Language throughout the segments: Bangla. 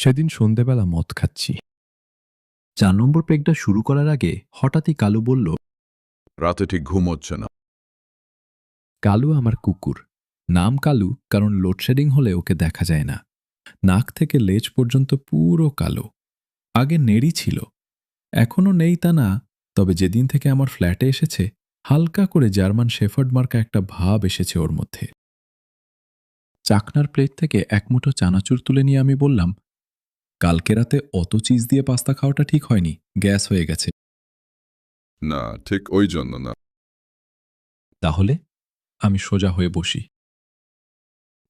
সেদিন সন্ধেবেলা মদ খাচ্ছি। 4 নম্বর পেগটা শুরু করার আগে হঠাৎই কালু বলল, রাতে ঠিক ঘুম হচ্ছে না। কালু আমার কুকুর। নাম কালু কারণ লোডশেডিং হলে ওকে দেখা যায় না। নাক থেকে লেজ পর্যন্ত পুরো কালো। আগে নেড়ি ছিল, এখনও নেই তা না, তবে যেদিন থেকে আমার ফ্ল্যাটে এসেছে হালকা করে জার্মান শেফার্ড মার্কা একটা ভাব এসেছে ওর মধ্যে। চাকনার প্লেট থেকে এক মুঠো চানাচুর তুলে নিয়ে আমি বললাম, কালকে রাতে অত চিজ দিয়ে পাস্তা খাওয়াটা ঠিক হয়নি, গ্যাস হয়ে গেছে। না, ঠিক ওই জন্য না। তাহলে? আমি সোজা হয়ে বসি।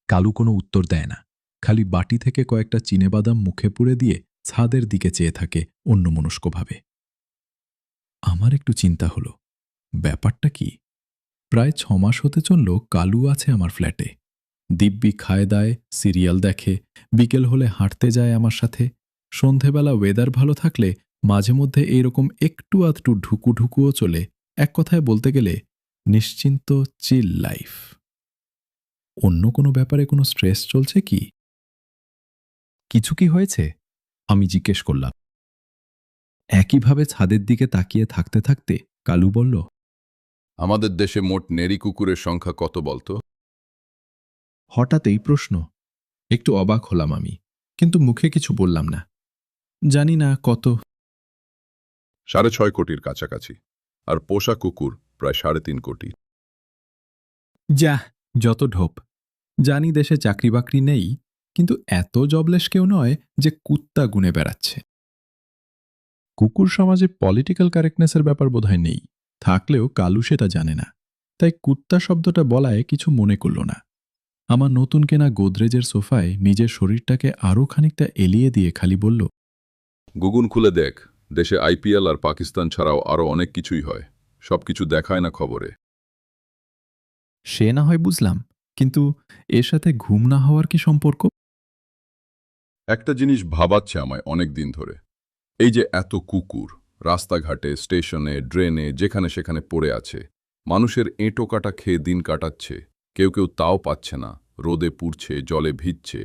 কালু কোনো উত্তর দেয় না, খালি বাটি থেকে কয়েকটা চিনেবাদাম মুখে পুরে দিয়ে ছাদের দিকে চেয়ে থাকে অন্যমনস্কভাবে। আমার একটু চিন্তা হলো, ব্যাপারটা কি? প্রায় 6 মাস হতে চলল কালু আছে আমার ফ্ল্যাটে। দিব্যি খায় দায়, সিরিয়াল দেখে, বিকেল হলে হাঁটতে যায় আমার সাথে। সন্ধেবেলা ওয়েদার ভালো থাকলে মাঝে মধ্যে এইরকম একটু আধটু ঢুকু ঢুকুও চলে। এক কথায় বলতে গেলে নিশ্চিন্ত চিল লাইফ। অন্য কোনো ব্যাপারে কোনো স্ট্রেস চলছে কি? কিছু কি হয়েছে? আমি জিজ্ঞেস করলাম। একইভাবে ছাদের দিকে তাকিয়ে থাকতে থাকতে কালু বলল, আমাদের দেশে মোট নেরি কুকুরের সংখ্যা কত বলতো? হঠাৎ এই প্রশ্ন। একটু অবাক হলাম আমি, কিন্তু মুখে কিছু বললাম না। জানি না কত। 6.5 কোটির কাছাকাছি। আর পোষা কুকুর প্রায় 3.5 কোটি। যা, যত ঢোপ। জানি দেশে চাকরি বাকরি নেই, কিন্তু এত জবলেস কেউ নয় যে কুত্তা গুনে বেড়াচ্ছে। কুকুর সমাজে পলিটিক্যাল কারেক্টনেসের ব্যাপার বোধহয় নেই, থাকলেও কালু সেটা জানে না, তাই কুত্তা শব্দটা বলায় কিছু মনে করল না। আমার নতুন কেনা গোদরেজের সোফায় নিজের শরীরটাকে আরও খানিকটা এলিয়ে দিয়ে খালি বলল, গুগল খুলে দেখ, দেশে আইপিএল আর পাকিস্তান ছাড়াও আরও অনেক কিছুই হয়। সবকিছু দেখায় না খবরে। সে না হয় বুঝলাম, কিন্তু এর সাথে ঘুম না হওয়ার কি সম্পর্ক? একটা জিনিস ভাবাচ্ছে আমায় অনেক দিন ধরে। এই যে এত কুকুর রাস্তাঘাটে, স্টেশনে, ড্রেনে, যেখানে সেখানে পড়ে আছে, মানুষের এঁটো কাটা খেয়ে দিন কাটাচ্ছে। কেউ কেউ তাও পাচ্ছে না, রোদে পুড়ছে, জলে ভিজছে,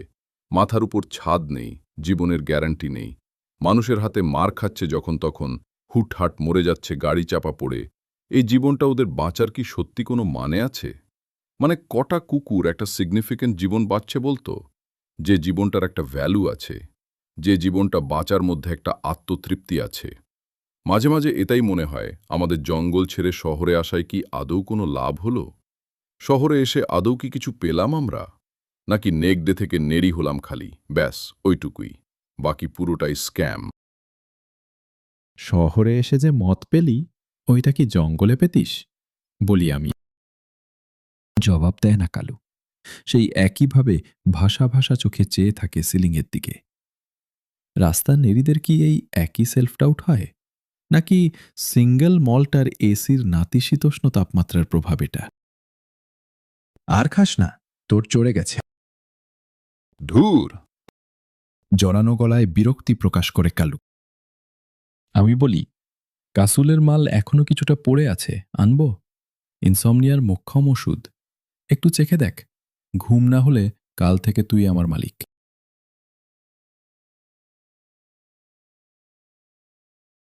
মাথার উপর ছাদ নেই, জীবনের গ্যারান্টি নেই। মানুষের হাতে মার খাচ্ছে যখন তখন, হুটহাট মরে যাচ্ছে গাড়ি চাপা পড়ে। এই জীবনটা ওদের বাঁচার কি সত্যি কোনো মানে আছে? মানে কটা কুকুর একটা সিগনিফিক্যান্ট জীবন বাঁচছে বলতো? যে জীবনটার একটা ভ্যালু আছে, যে জীবনটা বাঁচার মধ্যে একটা আত্মতৃপ্তি আছে। মাঝে মাঝে এটাই মনে হয়, আমাদের জঙ্গল ছেড়ে শহরে আসায় কি আদৌ কোনো লাভ হলো? শহরে এসে আদৌ কি কিছু পেলাম আমরা? নাকি নেকড়ে থেকে নেড়ি হলাম খালি, ব্যাস ওইটুকুই, বাকি পুরোটাই স্ক্যাম। শহরে এসে যে মদ পেলি, ওইটা কি জঙ্গলে পেতিস? বলি আমি। জবাব দেয় না কালু। সেই একইভাবে ভাষা ভাষা চোখে চেয়ে থাকে সিলিংয়ের দিকে। রাস্তার নেড়িদের কি এই একই সেলফ ডাউট হয়, নাকি সিঙ্গেল মল্ট আর এসির নাতিশীতোষ্ণ তাপমাত্রার প্রভাব এটা? আর খাস না, তোর চড়ে গেছে। ধুর! জড়ানো গলায় বিরক্তি প্রকাশ করে কালু। আমি বলি, কাসুলের মাল এখনো কিছুটা পড়ে আছে, আনবো? ইনসমনিয়ার মোক্ষম ওষুধ। একটু চেখে দেখ। ঘুম না হলে কাল থেকে তুই আমার মালিক।